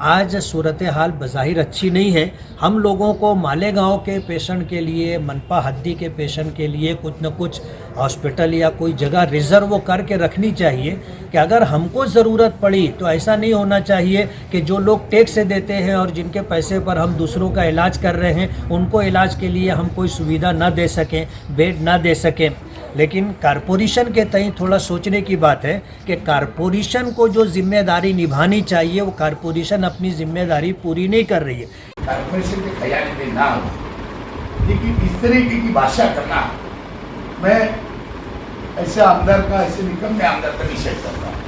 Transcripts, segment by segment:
आज सूरत हाल बज़ाहिर अच्छी नहीं है। हम लोगों को मालेगांव के पेशेंट के लिए, मनपा हद्दी के पेशेंट के लिए कुछ न कुछ हॉस्पिटल या कोई जगह रिज़र्व करके रखनी चाहिए कि अगर हमको ज़रूरत पड़ी तो ऐसा नहीं होना चाहिए कि जो लोग टैक्स देते हैं और जिनके पैसे पर हम दूसरों का इलाज कर रहे हैं उनको इलाज के लिए हम कोई सुविधा न दे सकें, बेड न दे सकें। लेकिन कारपोरेशन के तई थोड़ा सोचने की बात है कि कारपोरेशन को जो जिम्मेदारी निभानी चाहिए वो कारपोरेशन अपनी जिम्मेदारी पूरी नहीं कर रही है। कारपोरेशन के खजाने में ना हो, लेकिन इस तरीके की भाषा करना, मैं ऐसे आमदार का, ऐसे निकम्मे आमदार का निषेध करता हूँ।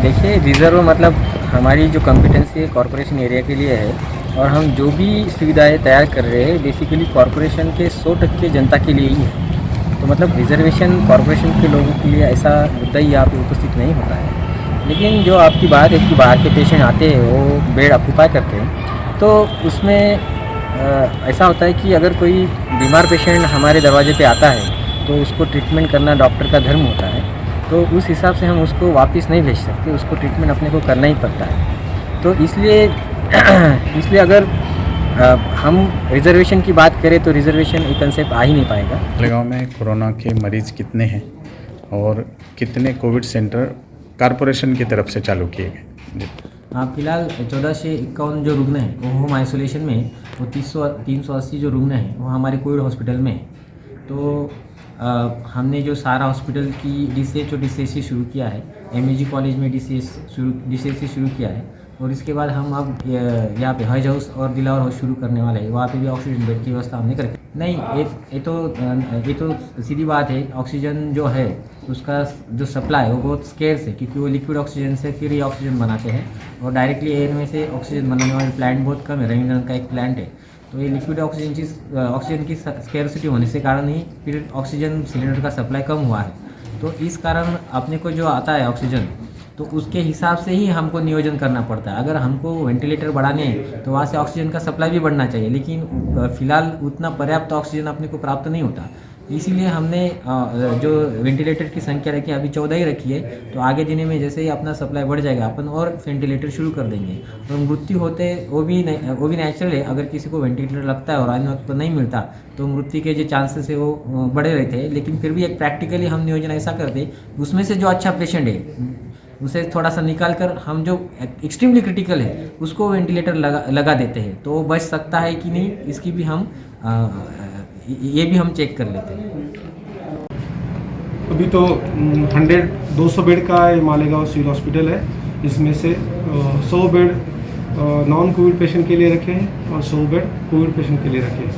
देखिए, रिज़र्व मतलब हमारी जो कॉम्पिटेंसी है कॉरपोरेशन एरिया के लिए है, और हम जो भी सुविधाएं तैयार कर रहे हैं बेसिकली कॉरपोरेशन के 100% जनता के लिए ही है। तो मतलब रिजर्वेशन कॉरपोरेशन के लोगों के लिए ऐसा मुद्दा ही यहाँ पे उपस्थित नहीं होता है। लेकिन जो आपकी बात है कि बाहर के पेशेंट आते हैं वो बेड ऑक्यूपाई करते हैं, तो उसमें ऐसा होता है कि अगर कोई बीमार पेशेंट हमारे दरवाजे पे आता है तो उसको ट्रीटमेंट करना डॉक्टर का धर्म होता है। तो उस हिसाब से हम उसको वापस नहीं भेज सकते, उसको ट्रीटमेंट अपने को करना ही पड़ता है। तो इसलिए अगर हम रिजर्वेशन की बात करें तो रिजर्वेशन एक कंसेप्ट आ ही नहीं पाएगा। मालेगांव में कोरोना के मरीज़ कितने हैं और कितने कोविड सेंटर कॉरपोरेशन की तरफ से चालू किए गए? हाँ, फिलहाल 1451 जो रुग्ण हैं वो होम आइसोलेशन में है, वो 380 जो रुग्ण हैं वो हमारे कोविड हॉस्पिटल में है। तो हमने जो सारा हॉस्पिटल की DCH और DCSC शुरू किया है, MEG कॉलेज में DCSC शुरू किया है, और इसके बाद हम अब यहाँ पे हज हाउस और दिलावर हाउस शुरू करने वाले हैं। वहाँ पे भी ऑक्सीजन बेड की व्यवस्था हमने करके नहीं, ये तो सीधी बात है। ऑक्सीजन जो है उसका जो सप्लाई है वो बहुत स्केर्स है, क्योंकि वो लिक्विड ऑक्सीजन से फिर ये ऑक्सीजन बनाते हैं, और डायरेक्टली एयर में से ऑक्सीजन बनाने वाले प्लांट बहुत कम है। रविंद्रन का एक प्लांट है, तो ये लिक्विड ऑक्सीजन की स्केर्सिटी होने से कारण ही फिर ऑक्सीजन सिलेंडर का सप्लाई कम हुआ है। तो इस कारण अपने को जो आता है ऑक्सीजन, तो उसके हिसाब से ही हमको नियोजन करना पड़ता है। अगर हमको वेंटिलेटर बढ़ाने हैं तो वहाँ से ऑक्सीजन का सप्लाई भी बढ़ना चाहिए, लेकिन फिलहाल उतना पर्याप्त ऑक्सीजन अपने को प्राप्त नहीं होता। इसीलिए हमने जो वेंटिलेटर की संख्या रखी है अभी 14 ही रखी है। तो आगे दिनों में जैसे ही अपना सप्लाई बढ़ जाएगा अपन और वेंटिलेटर शुरू कर देंगे। और मृत्यु होते वो भी नेचुरल है। अगर किसी को वेंटिलेटर लगता है और आने वक्त पर नहीं मिलता तो मृत्यु के जो चांसेस है वो बढ़े रहते हैं। लेकिन फिर भी एक प्रैक्टिकली हम नियोजन ऐसा करते उसमें से जो अच्छा पेशेंट है उसे थोड़ा सा निकाल कर हम जो एक्सट्रीमली क्रिटिकल है उसको वेंटिलेटर लगा देते हैं। तो वो बच सकता है कि नहीं, इसकी भी हम ये भी हम चेक कर लेते हैं। अभी तो 200 बेड का मालेगांव सिविल हॉस्पिटल है। इसमें से 100 बेड नॉन कोविड पेशेंट के लिए रखे हैं और 100 बेड कोविड पेशेंट के लिए रखे हैं।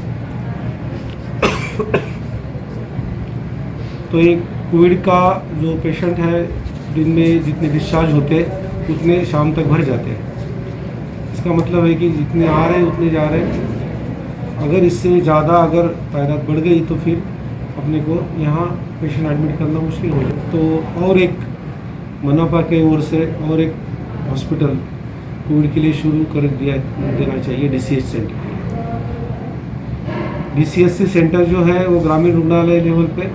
तो ये कोविड का जो पेशेंट है दिन में जितने डिस्चार्ज होते हैं उतने शाम तक भर जाते हैं। इसका मतलब है कि जितने आ रहे हैं उतने जा रहे हैं। अगर इससे ज़्यादा अगर तादाद बढ़ गई तो फिर अपने को यहाँ पेशेंट एडमिट करना मुश्किल हो जाए। तो और एक मनपा के ओर से और एक हॉस्पिटल कोविड के लिए शुरू कर देना चाहिए DCH सेंटर। DCSC सेंटर जो है वो ग्रामीण रुग्णालय लेवल पे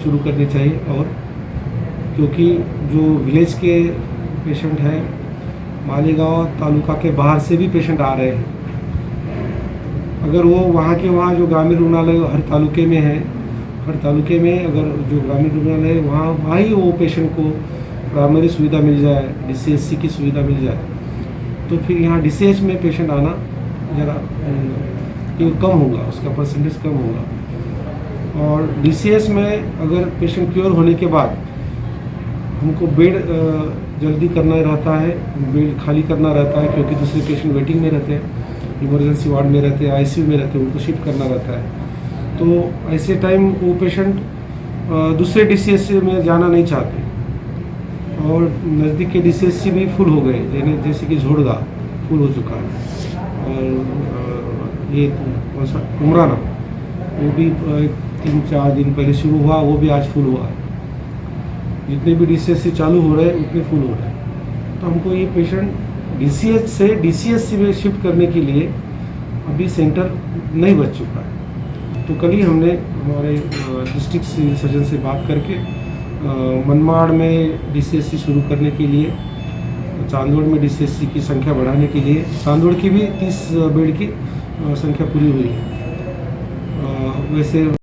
शुरू करनी चाहिए। और क्योंकि जो विलेज के पेशेंट हैं, मालेगांव तालुका के बाहर से भी पेशेंट आ रहे हैं, अगर वो वहाँ जो ग्रामीण रुग्णालय हर तालुके में है, हर तालुके में अगर जो ग्रामीण रुग्णालय है वहाँ ही वो पेशेंट को प्राइमरी सुविधा मिल जाए, DCSC की सुविधा मिल जाए, तो फिर यहाँ DCH में पेशेंट आना ज़रा कम होगा, उसका परसेंटेज कम होगा। और DCH में अगर पेशेंट क्योर होने के बाद हमको बेड जल्दी करना रहता है, बेड खाली करना रहता है, क्योंकि दूसरे पेशेंट वेटिंग में रहते हैं, इमरजेंसी वार्ड में रहते हैं, ICU में रहते हैं, उनको शिफ्ट करना रहता है। तो ऐसे टाइम वो पेशेंट दूसरे DCSC में जाना नहीं चाहते और नज़दीक के DCSC भी फुल हो गए, जैसे कि झोड़गा फुल हो चुका है, और ये कौन सा उमराना वो भी 3-4 दिन पहले शुरू हुआ, वो भी आज फुल हुआ है। जितने भी DCSC चालू हो रहे हैं उतने फुल हो रहे हैं। तो हमको ये पेशेंट DCH से DCSC में शिफ्ट करने के लिए अभी सेंटर नहीं बच चुका है। तो कल ही हमने हमारे डिस्ट्रिक्ट सिविल सर्जन से बात करके मनमाड़ में DCSC शुरू करने के लिए, चांदोड़ में DCSC की संख्या बढ़ाने के लिए, चांदोड़ की भी 30 बेड की संख्या पूरी हुई है। वैसे